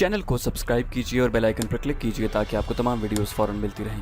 Channel को subscribe कीजिए और बेल आइकन पर क्लिक कीजिए ताकि आपको तमाम वीडियोस फौरन मिलती रहें।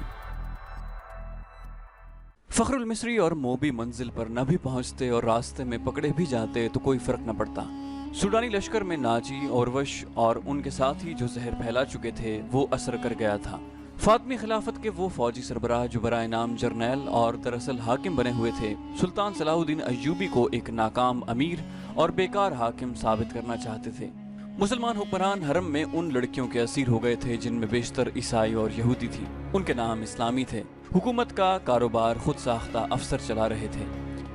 फखरुल मिस्री और मोबी मंजिल पर न भी पहुंचते और रास्ते में पकड़े भी जाते तो कोई फर्क न पड़ता। सूडानी लश्कर में नाजी, ओरवश और उनके साथी जो जहर फैला चुके थे वो असर कर गया था। फातमी खिलाफत के वो फौजी सरबराह जो बराए नाम जर्नैल और दरअसल हाकिम बने हुए थे, सुल्तान सलाहुद्दीन अय्यूबी को एक नाकाम अमीर और बेकार हाकिम साबित करना चाहते थे। मुसलमान हुक्मरान हरम में उन लड़कियों के असीर हो गए थे जिनमें बेशतर ईसाई और यहूदी थी। उनके नाम इस्लामी थे। हुकूमत का कारोबार खुद साख्ता अफसर चला रहे थे,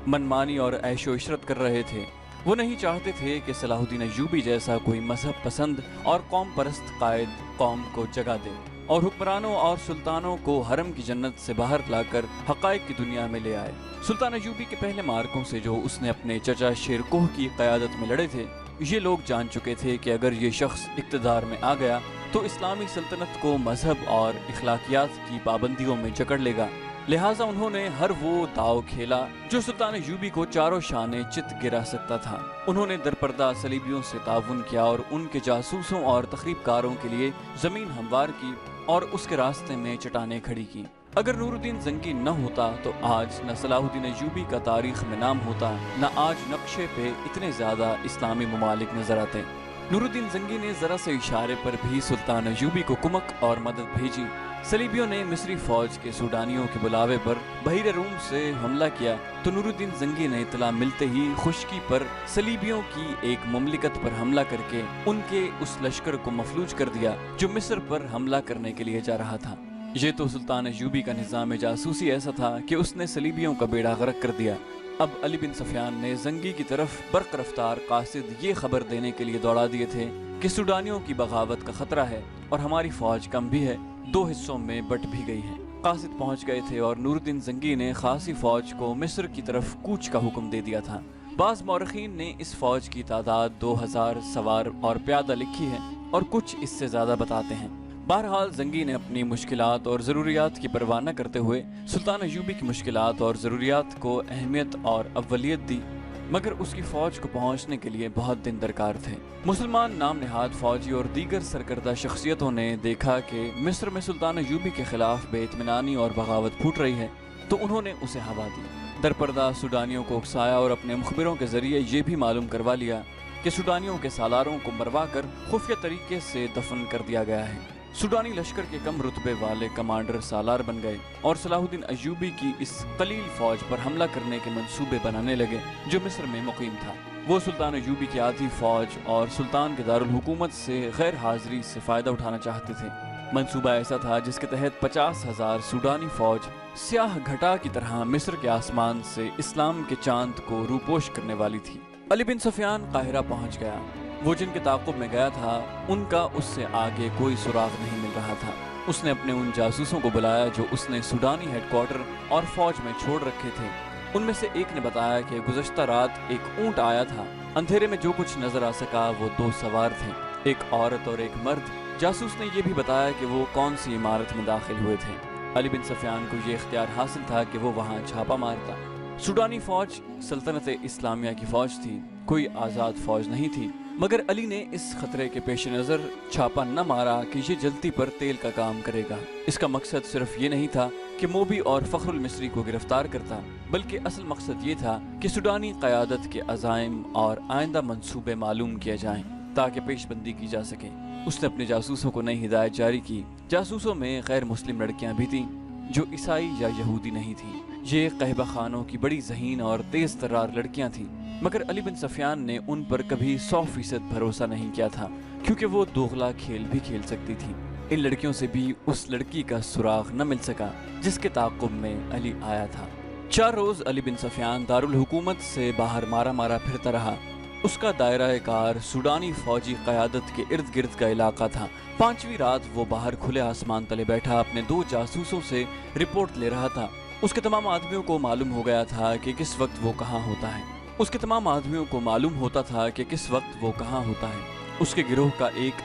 मनमानी और ऐशो इशरत कर रहे थे। वो नहीं चाहते थे कि सलाहुद्दीन अय्यूबी जैसा कोई मजहब पसंद और कौम परस्त कायद कौम को जगह दे और हुक्मरानों और सुल्तानों को हरम की जन्नत से बाहर लाकर हक़ाइक़ की दुनिया में ले आए। सुल्तान अय्यूबी के पहले मार्कों से जो उसने अपने चचा शेरकोह की क़यादत में लड़े थे, ये लोग जान चुके थे कि अगर ये शख्स इक़्तिदार में आ गया तो इस्लामी सल्तनत को मजहब और इखलाकियात की पाबंदियों में जकड़ लेगा। लिहाजा उन्होंने हर वो दाव खेला जो सुल्तान अय्यूबी को चारों शाने चित गिरा सकता था। उन्होंने दरपर्दा सलीबियों से ताउन किया और उनके जासूसों और तखरीबकारों के लिए ज़मीन हमवार की और उसके रास्ते में चट्टानें खड़ी की। अगर नूरुद्दीन जंगी न होता तो आज न सलाहुद्दीन अय्यूबी का तारीख में नाम होता, न आज नक्शे पे इतने ज़्यादा इस्लामी ममालिक नजर आते। नूरुद्दीन जंगी ने ज़रा से इशारे पर भी सुल्तान अय्यूबी को कुमक और मदद भेजी। सलीबियों ने मिस्री फौज के सूडानियों के बुलावे पर बहिर रूम से हमला किया तो नूरुद्दीन जंगी ने इतला मिलते ही खुश्की पर सलीबियों की एक मुमलिकत पर हमला करके उनके उस लश्कर को मफलूज कर दिया जो मिस्र पर हमला करने के लिए जा रहा था। ये तो सुल्तान अय्यूबी का निज़ाम जासूसी ऐसा था कि उसने सलीबियों का बेड़ा गर्क कर दिया। अब अली बिन सफियान ने जंगी की तरफ बर्क रफ्तार कासिद ये खबर देने के लिए दौड़ा दिए थे कि सूडानियों की बगावत का खतरा है और हमारी फौज कम भी है, दो हिस्सों में बट भी गई है। कासिद पहुंच गए थे और नूरुद्दीन जंगी ने खासी फौज को मिस्र की तरफ कूच का हुक्म दे दिया था। बाज़ मौरखीन ने इस फौज की तादाद 2000 सवार और प्यादा लिखी है और कुछ इससे ज़्यादा बताते हैं। बहरहाल जंगी ने अपनी मुश्किलात और ज़रूरियात की परवाह न करते हुए सुल्तान अय्यूबी की मुश्किलात और ज़रूरियात को अहमियत और अव्वलियत दी, मगर उसकी फ़ौज को पहुंचने के लिए बहुत दिन दरकार थे। मुसलमान नाम नहाद फ़ौजी और दीगर सरकर्दा शख्सियतों ने देखा कि मिस्र में सुल्तान अय्यूबी के खिलाफ बेइत्मीनानी और बगावत फूट रही है तो उन्होंने उसे हवा दी। दरपर्दा सूडानियों को उकसाया और अपने मुखबिरों के ज़रिए ये भी मालूम करवा लिया कि सूडानियों के सालारों को मरवा कर खुफिया तरीके से दफन कर दिया गया है। सूडानी लश्कर के कम रुतबे वाले कमांडर सालार बन गए और सलाहुद्दीन अय्यूबी की इस कलील फौज पर हमला करने के मंसूबे बनाने लगे जो मिस्र में मुकीम था। वो सुल्तान अय्यूबी की आधी फौज और सुल्तान के दारुल हुकूमत से गैर हाजिरी से फ़ायदा उठाना चाहते थे। मंसूबा ऐसा था जिसके तहत 50,000 सूडानी फौज स्याह घटा की तरह मिस्र के आसमान से इस्लाम के चांद को रूपोश करने वाली थी। अली बिन सफियान काहिरा पहुंच गया। वो जिनके ताक़ुब में गया था उनका उससे आगे कोई सुराग नहीं मिल रहा था। उसने अपने उन जासूसों को बुलाया जो उसने सूडानी हेडक्वार्टर और फौज में छोड़ रखे थे। उनमें से एक ने बताया कि गुज़श्ता रात एक ऊंट आया था। अंधेरे में जो कुछ नजर आ सका वो 2 सवार थे, एक औरत और एक मर्द। जासूस ने यह भी बताया कि वो कौन सी इमारत में दाखिल हुए थे। अली बिन सफियान को ये इख्तियार हासिल था कि वो वहाँ छापा मारता। सूडानी फौज सल्तनत इस्लामिया की फौज थी, कोई आज़ाद फौज नहीं थी, मगर अली ने इस खतरे के पेश नज़र छापा न मारा कि ये जलती पर तेल का काम करेगा। इसका मकसद सिर्फ ये नहीं था कि मोबी और फखरुल मिस्री को गिरफ्तार करता, बल्कि असल मकसद ये था कि सूडानी क़यादत के अज़ाइम और आइंदा मंसूबे मालूम किए जाएं ताकि पेशबंदी की जा सके। उसने अपने जासूसों को नई हिदायत जारी की। जासूसों में गैर मुस्लिम लड़कियाँ भी थीं जो ईसाई या यहूदी नहीं थीं। ये कहबा खानों की बड़ी ज़हीन और तेज़ तर्रार लड़कियाँ थीं, मगर अली बिन सफियान ने उन पर कभी 100% भरोसा नहीं किया था क्योंकि वो दोगला खेल भी खेल सकती थी। इन लड़कियों से भी उस लड़की का सुराग न मिल सका जिसके ताक़ुब में अली आया था। 4 रोज़ अली बिन सफियान दारुल हुकूमत से बाहर मारा मारा फिरता रहा। उसका दायरा कार सूडानी फौजी क़यादत के इर्द गिर्द का इलाका था। 5वीं रात वो बाहर खुले आसमान तले बैठा अपने 2 जासूसों से रिपोर्ट ले रहा था। उसके तमाम आदमियों को मालूम हो गया था कि किस वक्त वो कहाँ होता है। उसके तमाम आदमियों को मालूम होता था कि किस वक्त वो कहाँ होता है। उसके गिरोह का एक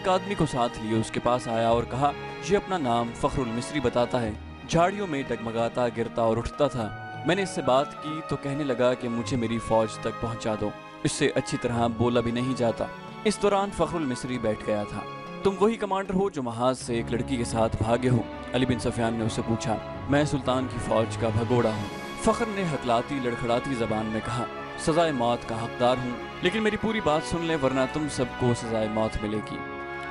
आदमी को साथ लिए उसके पास आया और कहा, ये अपना नाम फखरुल मिस्री बताता है, झाड़ियों में डगमगाता गिरता और उठता था। मैंने इससे बात की तो कहने लगा कि मुझे मेरी फौज तक पहुंचा दो, इससे अच्छी तरह बोला भी नहीं जाता। इस दौरान फखरुल मिस्री बैठ गया था। तुम वही कमांडर हो जो महाज से एक लड़की के साथ भागे हो? अली बिन सफियान ने उससे पूछा। मैं सुल्तान की फौज का भगोड़ा हूँ, फखर ने हकलाती लड़खड़ाती जबान में कहा। सजाए मौत का हकदार हूँ, लेकिन मेरी पूरी बात सुन ले वरना तुम सबको सजाए मौत मिलेगी।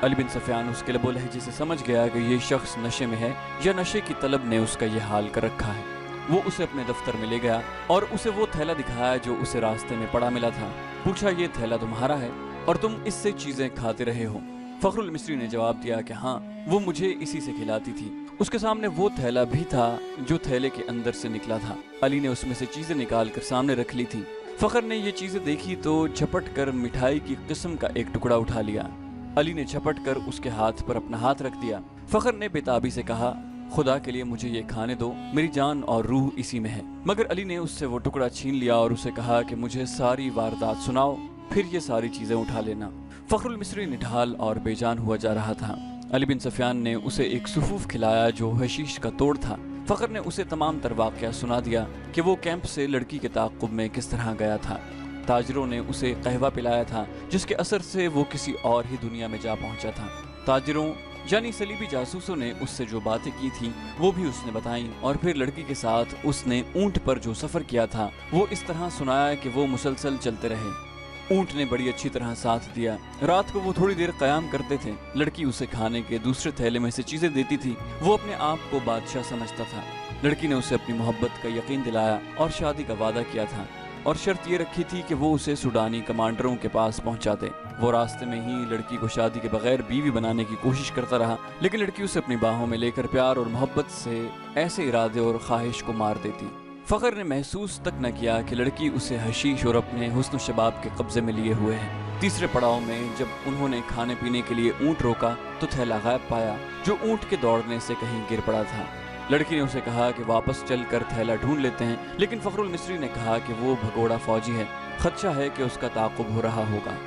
अली बिन सफियान उसके लबो लहजे से समझ गया कि ये शख्स नशे में है या नशे की तलब ने उसका ये हाल कर रखा है। वो उसे अपने दफ्तर में ले गया और उसे वो थैला दिखाया जो उसे रास्ते में पड़ा मिला था। पूछा, ये थैला तुम्हारा है और तुम इससे चीजें खाते रहे हो? फखरुल मिस्री ने जवाब दिया कि हाँ, वो मुझे इसी से खिलाती थी। उसके सामने वो थैला भी था जो थैले के अंदर से निकला था। अली ने उसमें से चीजें निकाल कर सामने रख ली थी। फखर ने ये चीजें देखी तो झपट कर मिठाई की किस्म का एक टुकड़ा उठा लिया। अली ने झपट कर उसके हाथ पर अपना हाथ रख दिया। फखर ने बेताबी से कहा, खुदा के लिए मुझे ये खाने दो, मेरी जान और रूह इसी में है। मगर अली ने उससे वो टुकड़ा छीन लिया और उसे कहा कि मुझे सारी वारदात सुनाओ, फिर ये सारी चीजें उठा लेना। फखरुल मिस्री निढाल और बेजान हुआ जा रहा था। अली बिन सफियान ने उसे एक सुफूफ खिलाया जो हशीश का तोड़ था। फखर ने उसे तमाम तर वाक़या सुना दिया कि वो कैंप से लड़की के ताक़ुब में किस तरह गया था। ताजरों ने उसे कहवा पिलाया था जिसके असर से वो किसी और ही दुनिया में जा पहुंचा था। ताजरों यानी सलीबी जासूसों ने उससे जो बातें की थी वो भी उसने बताई और फिर लड़की के साथ उसने ऊंट पर जो सफ़र किया था वो इस तरह सुनाया कि वो मुसलसल चलते रहे। ऊंट ने बड़ी अच्छी तरह साथ दिया। रात को वो थोड़ी देर क़याम करते थे। लड़की उसे खाने के दूसरे थैले में से चीज़ें देती थी। वो अपने आप को बादशाह समझता था। लड़की ने उसे अपनी मोहब्बत का यकीन दिलाया और शादी का वादा किया था और शर्त ये रखी थी कि वो उसे सूडानी कमांडरों के पास पहुंचा दे। वो रास्ते में ही लड़की को शादी के बगैर बीवी बनाने की कोशिश करता रहा, लेकिन लड़की उसे अपनी बाहों में लेकर प्यार और मोहब्बत से ऐसे इरादे और ख्वाहिश को मार देती। फखर ने महसूस तक न किया कि लड़की उसे हशीश और अपने हुस्न शबाब के कब्जे में लिए हुए है। तीसरे पड़ाव में जब उन्होंने खाने पीने के लिए ऊंट रोका तो थैला गायब पाया जो ऊंट के दौड़ने से कहीं गिर पड़ा था। लड़की ने उसे कहा कि वापस चलकर थैला ढूंढ लेते हैं, लेकिन फखरुल मिस्री ने कहा कि वो भगोड़ा फौजी है, खदशा है कि उसका ताक़ुब हो रहा होगा।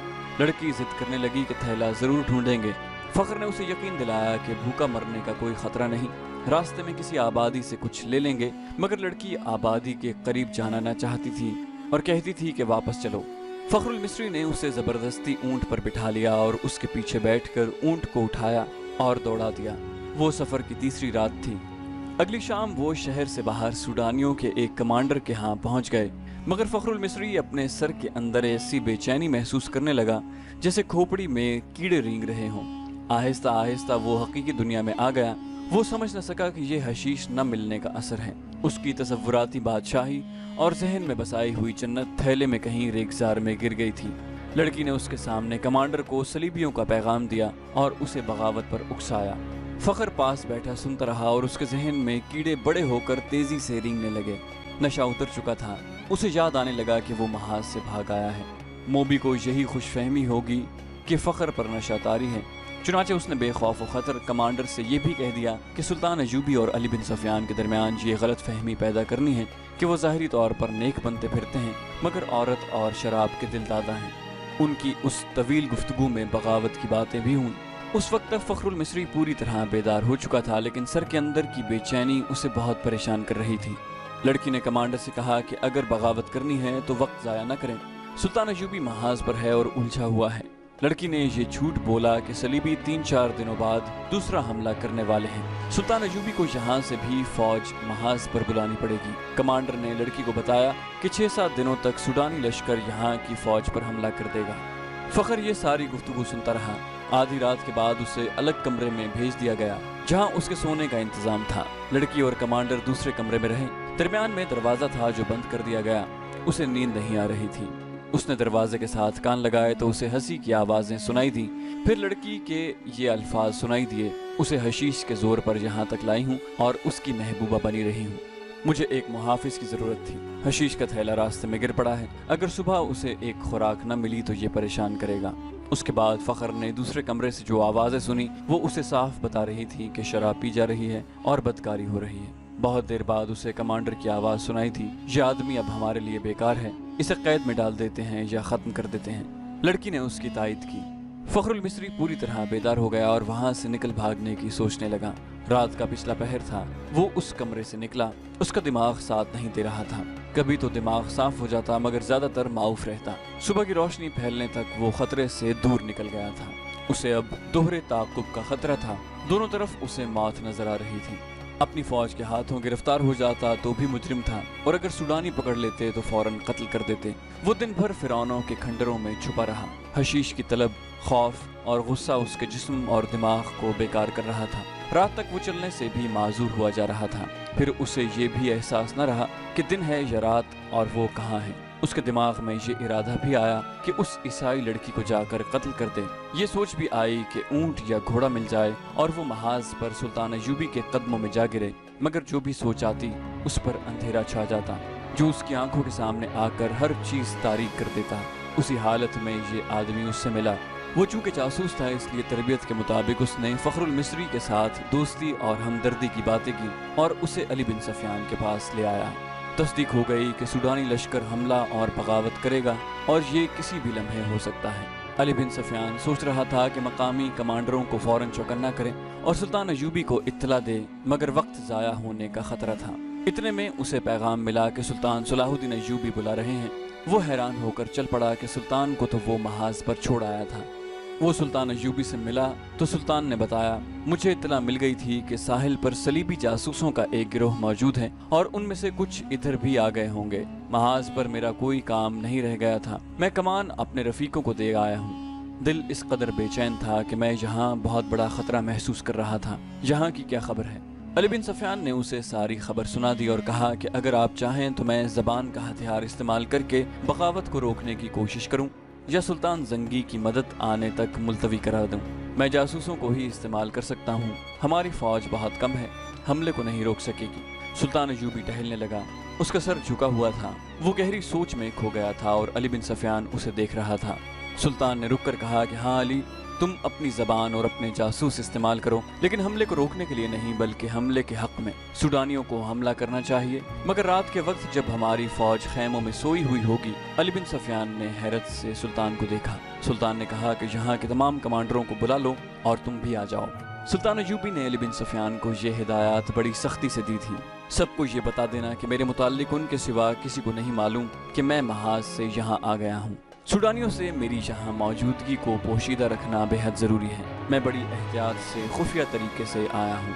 लड़की जिद करने लगी कि थैला जरूर ढूंढेंगे। फखर ने उसे यकीन दिलाया कि भूखा मरने का कोई खतरा नहीं, रास्ते में किसी आबादी से कुछ ले लेंगे। मगर लड़की आबादी के करीब जाना न चाहती थी और कहती थी कि वापस चलो। फखरुल मिस्री ने उसे जबरदस्ती ऊंट पर बिठा लिया और उसके पीछे बैठकर ऊंट को उठाया और दौड़ा दिया। वो सफर की तीसरी रात थी। अगली शाम वो शहर से बाहर सूडानियों के एक कमांडर के यहाँ पहुंच गए, मगर फखरुल मिस्री अपने सर के अंदर ऐसी बेचैनी महसूस करने लगा जैसे खोपड़ी में कीड़े रेंग रहे हों। आहिस्ता आहिस्ता वो हकीकी दुनिया में आ गया। वो समझ न सका कि ये हशीश न मिलने का असर है। उसकी तसव्वुराती बादशाही और जहन में बसाई हुई जन्नत थैले में कहीं रेगिस्तान में गिर गई थी। लड़की ने उसके सामने कमांडर को सलीबियों का पैगाम दिया और उसे बगावत पर उकसाया। फखर पास बैठा सुनता रहा और उसके जहन में कीड़े बड़े होकर तेजी से रेंगने लगे। नशा उतर चुका था। उसे याद आने लगा कि वो महाज से भाग आया है। मोबी को यही खुशफहमी होगी कि फखर पर नशा तारी है। चुनाचे उसने बेखौफ व खतर कमांडर से ये भी कह दिया कि सुल्तान अयूबी और अली बिन सफियान के दरमियान ये गलत फहमी पैदा करनी है कि वो ज़ाहिरी तौर पर नेक बनते फिरते हैं मगर औरत और शराब के दिलदादा हैं। उनकी उस तवील गुफ्तगू में बगावत की बातें भी हुई। उस वक्त तक फखरुल मिस्री पूरी तरह बेदार हो चुका था, लेकिन सर के अंदर की बेचैनी उसे बहुत परेशान कर रही थी। लड़की ने कमांडर से कहा कि अगर बगावत करनी है तो वक्त ज़ाया न करें। सुल्तान अयूबी महाज पर है और उलझा हुआ है। लड़की ने ये झूठ बोला कि सलीबी 3-4 दिनों बाद दूसरा हमला करने वाले हैं। सुल्तान अयूबी को यहाँ से भी फौज महाज पर बुलानी पड़ेगी। कमांडर ने लड़की को बताया कि 6-7 दिनों तक सूडानी लश्कर यहाँ की फौज पर हमला कर देगा। फखर ये सारी गुफ्तगू सुनता रहा। आधी रात के बाद उसे अलग कमरे में भेज दिया गया जहाँ उसके सोने का इंतजाम था। लड़की और कमांडर दूसरे कमरे में रहे। दरमियान में दरवाजा था जो बंद कर दिया गया। उसे नींद नहीं आ रही थी। उसने दरवाजे के साथ कान लगाए तो उसे हंसी की आवाज़ें सुनाई दी। फिर लड़की के ये अल्फाज सुनाई दिए, उसे हशीश के जोर पर यहाँ तक लाई हूँ और उसकी महबूबा बनी रही हूँ। मुझे एक मुहाफिज की ज़रूरत थी। हशीश का थैला रास्ते में गिर पड़ा है। अगर सुबह उसे एक खुराक न मिली तो ये परेशान करेगा। उसके बाद फ़खर ने दूसरे कमरे से जो आवाज़ें सुनी वो उसे साफ बता रही थी कि शराब पी जा रही है और बदकारी हो रही है। बहुत देर बाद उसे कमांडर की आवाज़ सुनाई थी, ये आदमी अब हमारे लिए बेकार है, इसे कैद में डाल देते हैं या ख़त्म कर देते हैं। लड़की ने उसकी तायद की। फखरुल मिस्री पूरी तरह बेदार हो गया और वहां से निकल भागने की सोचने लगा। रात का पिछला पहर था। वो उस कमरे से निकला। उसका दिमाग साथ नहीं दे रहा था। कभी तो दिमाग साफ हो जाता मगर ज्यादातर माऊफ रहता। सुबह की रोशनी फैलने तक वो खतरे से दूर निकल गया था। उसे अब दोहरे ताक़ुब का खतरा था। दोनों तरफ उसे मौत नजर आ रही थी। अपनी फौज के हाथों गिरफ्तार हो जाता तो भी मुजरिम था, और अगर सूडानी पकड़ लेते तो फौरन कत्ल कर देते। वो दिन भर फिरौनों के खंडरों में छुपा रहा। हशीश की तलब, खौफ और गुस्सा उसके जिस्म और दिमाग को बेकार कर रहा था। रात तक वो चलने से भी माजूर हुआ जा रहा था। फिर उसे ये भी एहसास न रहा कि दिन है या रात और वो कहाँ है। उसके दिमाग में ये इरादा भी आया कि उस ईसाई लड़की को जाकर कत्ल कर दे। ये सोच भी आई कि ऊंट या घोड़ा मिल जाए और वो महाज पर सुल्तान अयूबी के कदमों में जा गिरे। मगर जो भी सोच आती उस पर अंधेरा छा जाता, जो उसकी आंखों के सामने आकर हर चीज तारीक कर देता। उसी हालत में ये आदमी उससे मिला। वो चूंकि जासूस था इसलिए तरबियत के मुताबिक उसने फखरुल मिस्री के साथ दोस्ती और हमदर्दी की बातें की और उसे अली बिन सफियान के पास ले आया। तस्दीक हो गई कि सूडानी लश्कर हमला और बगावत करेगा और ये किसी भी लम्हे हो सकता है। अली बिन सफियान सोच रहा था कि मकामी कमांडरों को फौरन चौकन्ना करे और सुल्तान अयूबी को इत्तला दे, मगर वक्त ज़ाया होने का खतरा था। इतने में उसे पैगाम मिला कि सुल्तान सलाहुद्दीन अयूबी बुला रहे हैं। वो हैरान होकर चल पड़ा कि सुल्तान को तो वो महाज पर छोड़ आया था। वो सुल्तान अयूबी से मिला तो सुल्तान ने बताया, मुझे इत्तला मिल गई थी कि साहिल पर सलीबी जासूसों का एक गिरोह मौजूद है और उनमें से कुछ इधर भी आ गए होंगे। महाज पर मेरा कोई काम नहीं रह गया था। मैं कमान अपने रफीकों को दे आया हूँ। दिल इस कदर बेचैन था कि मैं यहाँ बहुत बड़ा खतरा महसूस कर रहा था। यहाँ की क्या खबर है? अली बिन सफियान ने उसे सारी खबर सुना दी और कहा कि अगर आप चाहें तो मैं ज़बान का हथियार इस्तेमाल करके बगावत को रोकने की कोशिश करूं या सुल्तान जंगी की मदद आने तक मुलतवी करा दूं। मैं जासूसों को ही इस्तेमाल कर सकता हूं। हमारी फौज बहुत कम है, हमले को नहीं रोक सकेगी। सुल्तान अयूबी टहलने लगा। उसका सर झुका हुआ था। वो गहरी सोच में खो गया था और अली बिन सफियान उसे देख रहा था। सुल्तान ने रुककर कहा कि हाँ अली, तुम अपनी ज़बान और अपने जासूस इस्तेमाल करो, लेकिन हमले को रोकने के लिए नहीं बल्कि हमले के हक में। सूडानियों को हमला करना चाहिए, मगर रात के वक्त जब हमारी फौज खैमों में सोई हुई होगी। अली बिन सफियान ने हैरत से सुल्तान को देखा। सुल्तान ने कहा कि यहाँ के तमाम कमांडरों को बुला लो और तुम भी आ जाओ। सुल्तान अयूबी ने अली बिन सफियान को ये हिदायत बड़ी सख्ती से दी थी, सबको ये बता देना कि मेरे मुताल्लिक उनके सिवा किसी को नहीं मालूम कि मैं महाज से यहाँ आ गया हूँ। सूडानियों से मेरी यहाँ मौजूदगी को पोशीदा रखना बेहद ज़रूरी है। मैं बड़ी एहतियात से खुफिया तरीके से आया हूँ।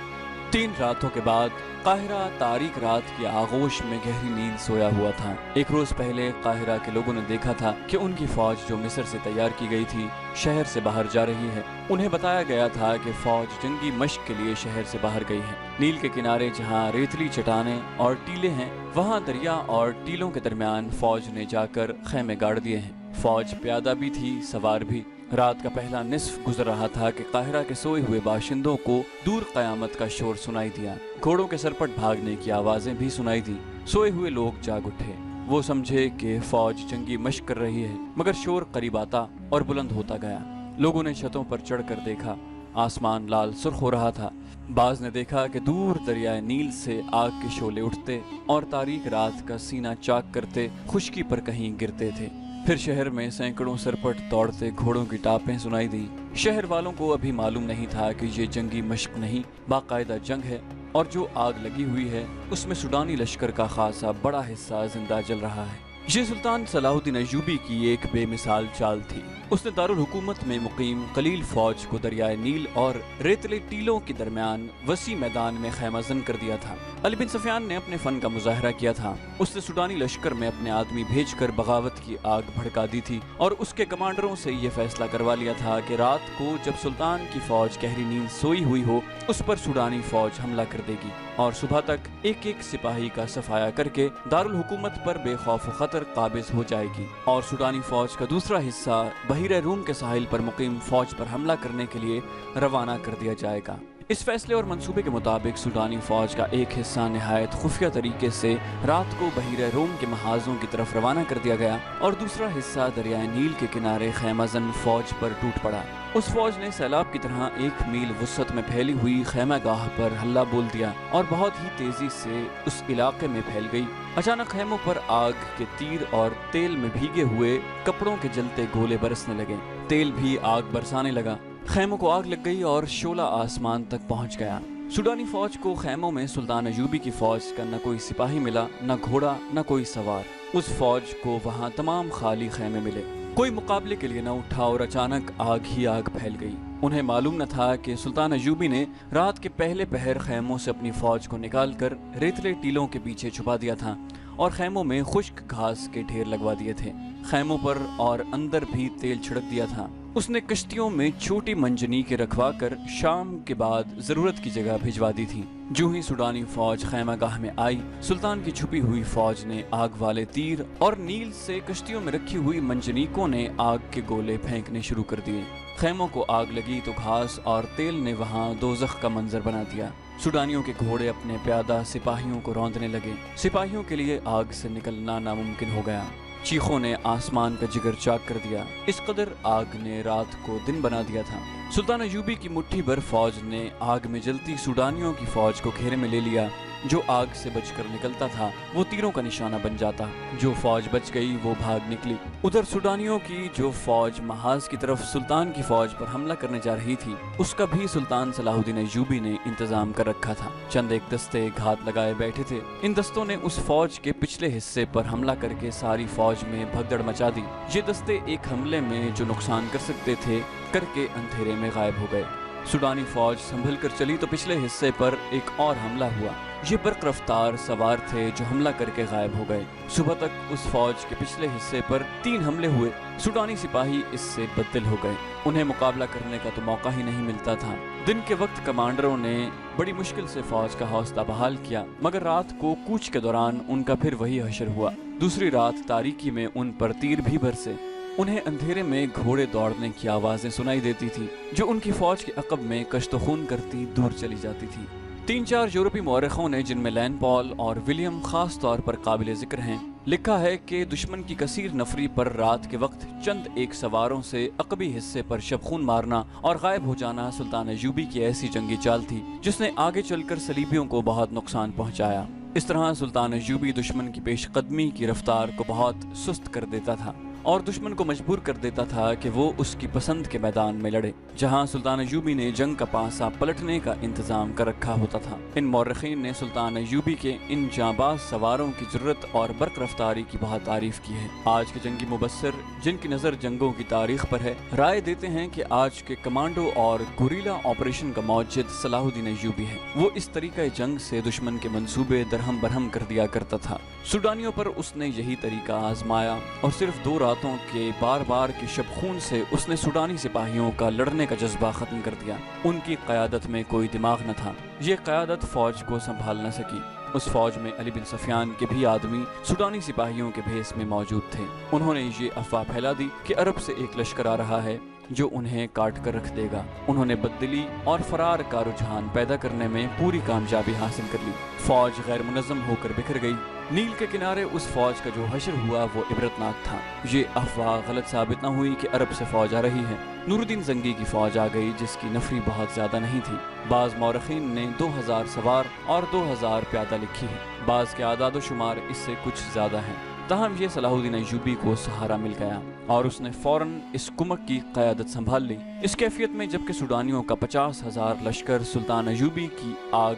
3 रातों के बाद काहिरा तारीक रात की आगोश में गहरी नींद सोया हुआ था। एक रोज पहले काहिरा के लोगों ने देखा था कि उनकी फौज जो मिस्र से तैयार की गई थी शहर से बाहर जा रही है। उन्हें बताया गया था कि फौज जंगी मश्क के लिए शहर से बाहर गई है। नील के किनारे जहाँ रेतली चट्टानें और टीले हैं, वहाँ दरिया और टीलों के दरमियान फौज ने जाकर खेमे गाड़ दिए हैं। फौज प्यादा भी थी, सवार भी। रात का पहला निस्फ गुजर रहा था कि काहिरा के सोए हुए बाशिंदों को दूर कयामत का शोर सुनाई दिया। घोड़ों के सरपट भागने की आवाजें भी सुनाई दी। सोए हुए लोग जाग उठे। वो समझे कि फौज जंगी मश्क कर रही है, मगर शोर करीब आता और बुलंद होता गया। लोगों ने छतों पर चढ़कर देखा। आसमान लाल सुर्ख हो रहा था। बाज ने देखा कि दूर दरियाए नील से आग के शोले उठते और तारीक रात का सीना चाक करते खुश्की पर कहीं गिरते थे। फिर शहर में सैकड़ों सरपट दौड़ते घोड़ों की टापें सुनाई दी। शहर वालों को अभी मालूम नहीं था कि ये जंगी मश्क नहीं, बाकायदा जंग है, और जो आग लगी हुई है उसमें सूडानी लश्कर का खासा बड़ा हिस्सा जिंदा जल रहा है। ये सुल्तान सलाहुद्दीन अयूबी की एक बेमिसाल चाल थी। उसने दारुल हुकूमत में मुकीम कलील फौज को दरियाए नील और रेतले टीलों के दरमियान वसी मैदान में खैमाजन कर दिया था। अली बिन सफियान ने अपने फन का मुजाहरा किया था। उसने सूडानी लश्कर में अपने आदमी भेजकर बगावत की आग भड़का दी थी और उसके कमांडरों से ये फैसला करवा लिया था कि रात को जब सुल्तान की फौज गहरी नींद सोई हुई हो उस पर सूडानी फौज हमला कर देगी और सुबह तक एक एक सिपाही का सफाया करके दारुल हुकूमत पर बेखौफ खतर काबिज हो जाएगी और सूडानी फौज का दूसरा हिस्सा बहिर रूम के साहिल पर मुकीम फौज पर हमला करने के लिए रवाना कर दिया जाएगा। इस फैसले और मंसूबे के मुताबिक सूडानी फौज का एक हिस्सा निहायत खुफिया तरीके से रात को बहीरे रोम के महाजों की तरफ रवाना कर दिया गया और दूसरा हिस्सा दरियाए नील के किनारे खैमाजन फौज पर टूट पड़ा। उस फौज ने सैलाब की तरह 1 मील वुसअत में फैली हुई खैमागाह पर हल्ला बोल दिया और बहुत ही तेजी से उस इलाके में फैल गई। अचानक खैमों पर आग के तीर और तेल में भीगे हुए कपड़ों के जलते गोले बरसने लगे। तेल भी आग बरसाने लगा। खैमों को आग लग गई और शोला आसमान तक पहुंच गया। सूडानी फौज को खैमों में सुल्तान अयूबी की फौज का न कोई सिपाही मिला, न घोड़ा, न कोई सवार। उस फौज को वहां तमाम खाली खैमे मिले। कोई मुकाबले के लिए न उठा और अचानक आग ही आग फैल गई। उन्हें मालूम न था कि सुल्तान अयूबी ने रात के पहले पहर खैमों से अपनी फौज को निकालकर रेतले टीलों के पीछे छुपा दिया था और खैमों में खुश्क घास के ढेर लगवा दिए थे। खैमों पर और अंदर भी तेल छिड़क दिया था। उसने कश्तियों में छोटी मंजनीकें रखवा कर शाम के बाद जरूरत की जगह भिजवा दी थी। जो ही सूडानी फौज खैमागाह में आई, सुल्तान की छुपी हुई फौज ने आग वाले तीर और नील से कश्तियों में रखी हुई मंजनीकों ने आग के गोले फेंकने शुरू कर दिए। खैमों को आग लगी तो घास और तेल ने वहां दोज़ख का मंजर बना दिया। सूडानियों के घोड़े अपने प्यादा सिपाहियों को रौंदने लगे। सिपाहियों के लिए आग से निकलना नामुमकिन हो गया। चीखों ने आसमान का जिगर चाक कर दिया। इस कदर आग ने रात को दिन बना दिया था। सुल्तान अयूबी की मुट्ठी भर फौज ने आग में जलती सूडानियों की फौज को घेरे में ले लिया। जो आग से बचकर निकलता था वो तीरों का निशाना बन जाता। जो फौज बच गई वो भाग निकली। उधर सूडानियों की जो फौज महाज की तरफ सुल्तान की फौज पर हमला करने जा रही थी, उसका भी सुल्तान सलाहुद्दीन अयूबी ने इंतजाम कर रखा था। चंद एक दस्ते घात लगाए बैठे थे। इन दस्तों ने उस फौज के पिछले हिस्से पर हमला करके सारी फौज में भगदड़ मचा दी। ये दस्ते एक हमले में जो नुकसान कर सकते थे करके अंधेरे में गायब हो गए। सूडानी फौज संभल कर चली तो पिछले हिस्से पर एक और हमला हुआ। ये बर्क रफ्तार सवार थे जो हमला करके गायब हो गए। सुबह तक उस फौज के पिछले हिस्से पर 3 हमले हुए। सूडानी सिपाही इससे बददिल हो गए। उन्हें मुकाबला करने का तो मौका ही नहीं मिलता था। दिन के वक्त कमांडरों ने बड़ी मुश्किल से फौज का हौसला बहाल किया, मगर रात को कूच के दौरान उनका फिर वही हशर हुआ। दूसरी रात तारीकी में उन पर तीर भी बरसे। उन्हें अंधेरे में घोड़े दौड़ने की आवाजें सुनाई देती थी जो उनकी फौज के अकब में कश्तो खून करती दूर चली जाती थी। 3-4 यूरोपी मौरखों ने, जिनमें लैन पॉल और विलियम खास तौर पर काबिल जिक्र हैं, लिखा है कि दुश्मन की कसीर नफरी पर रात के वक्त चंद एक सवारों से अकबी हिस्से पर शबखून मारना और गायब हो जाना सुल्तान अयूबी की ऐसी जंगी चाल थी जिसने आगे चलकर सलीबियों को बहुत नुकसान पहुंचाया। इस तरह सुल्तान अयूबी दुश्मन की पेशकदमी की रफ्तार को बहुत सुस्त कर देता था और दुश्मन को मजबूर कर देता था कि वो उसकी पसंद के मैदान में लड़े, जहां सुल्तान अयूबी ने जंग का पासा पलटने का इंतजाम कर रखा होता था। इन मौरखीन ने सुल्तान अयूबी के इन जांबाज सवारों की जुर्रत और बर्क रफ्तारी की बहुत तारीफ की है। आज के जंगी मुबस्सिर, जिनकी नज़र जंगों की तारीख पर है, राय देते हैं कि आज के कमांडो और गुरीला ऑपरेशन का मौजिद सलाहुद्दीन अयूबी है। वो इस तरीका जंग से दुश्मन के मंसूबे दरहम बरहम कर दिया करता था। सूडानियों पर उसने यही तरीका आजमाया और सिर्फ 2 रातों के बार बार के शबखून से उसने सूडानी सिपाहियों का लड़ने का जज्बा खत्म कर दिया। उनकी क़यादत में कोई दिमाग न था। ये क़यादत फौज को संभाल न सकी। उस फौज में अली बिन सफियान के भी आदमी सूडानी सिपाहियों के भेस में मौजूद थे। उन्होंने ये अफवाह फैला दी कि अरब से एक लश्कर आ रहा है जो उन्हें काट कर रख देगा। उन्होंने बददिली और फरार का रुझान पैदा करने में पूरी कामयाबी हासिल कर ली। फौज गैर मुनज़्ज़म होकर बिखर गई। नील के किनारे उस फौज का जो हशर हुआ वो इबरतनाक था। ये अफवाह गलत साबित न हुई कि अरब से फौज आ रही है। नूरुद्दीन जंगी की फौज आ गई जिसकी नफरी बहुत ज्यादा नहीं थी। बाज मौरखीन ने 2000 सवार और 2000 प्यादा लिखी है। बाज के आदाद शुमार इससे कुछ ज्यादा हैं। तहम ये सलाहुद्दीन अयूबी को सहारा मिल गया और उसने फौरन इस कुमक की क़यादत संभाल ली। इस कैफियत में जबकि सूडानियों का 50,000 लश्कर सुल्तान अयूबी की आग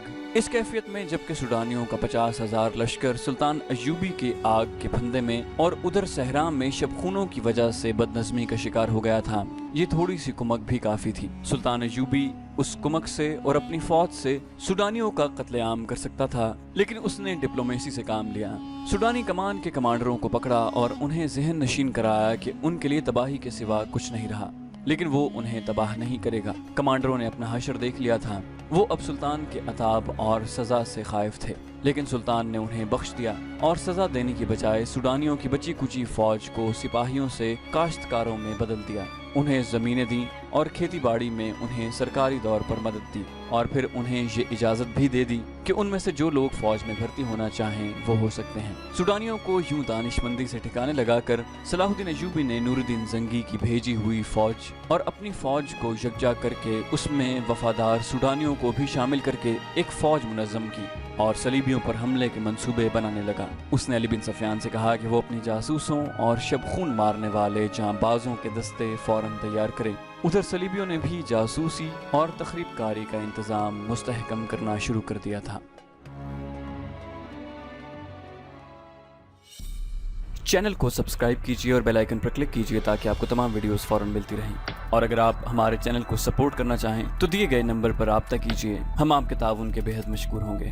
के आग के फंदे में और उधर सहरा में शबखूनों की वजह से बदनज़मी का शिकार हो गया था। ये थोड़ी सी कुमक भी काफी थी। सुल्तान अयूबी उस कुमक से और अपनी फौज से सूडानियों का कत्लेआम कर सकता था, लेकिन उसने डिप्लोमेसी से काम लिया। सूडानी कमान के कमांडरों को पकड़ा और उन्हें ज़हन नशीन कराया कि उनके लिए तबाही के सिवा कुछ नहीं रहा, लेकिन वो उन्हें तबाह नहीं करेगा। कमांडरों ने अपना हशर देख लिया था। वो अब सुल्तान के अताब और सज़ा से खाइफ थे, लेकिन सुल्तान ने उन्हें बख्श दिया और सज़ा देने की बजाय सूडानियों की बची कुची फौज को सिपाहियों से काश्तकारों में बदल दिया। انہیں زمینیں دیں اور کھیتی باڑی میں انہیں سرکاری طور پر مدد دی، اور پھر انہیں یہ اجازت بھی دے دی کہ ان میں سے جو لوگ فوج میں بھرتی ہونا چاہیں وہ ہو سکتے ہیں۔ سوڈانیوں کو یوں دانش مندی سے ٹھکانے لگا کر صلاح الدین ایوبی نے نور الدین زنگی کی بھیجی ہوئی فوج اور اپنی فوج کو یکجا کر کے اس میں وفادار سوڈانیوں کو بھی شامل کر کے ایک فوج منظم کی اور صلیبیوں پر حملے کے منصوبے بنانے لگا۔ اس نے علی بن سفیان سے کہا کہ وہ اپنی جاسوسوں اور شب خون مارنے والے جاں بازوں کے دستے فوراً تیار کرے۔ ادھر صلیبیوں نے بھی جاسوسی اور تخریب کاری کا انتظام مستحکم کرنا شروع کر دیا تھا۔ چینل کو سبسکرائب کیجیے اور بیل آئیکن پر کلک کیجیے تاکہ آپ کو تمام ویڈیوز فوراً ملتی رہیں، اور اگر آپ ہمارے چینل کو سپورٹ کرنا چاہیں تو دیے گئے نمبر پر رابطہ کیجیے، ہم آپ کے تعاون کے بے حد مشکور ہوں گے۔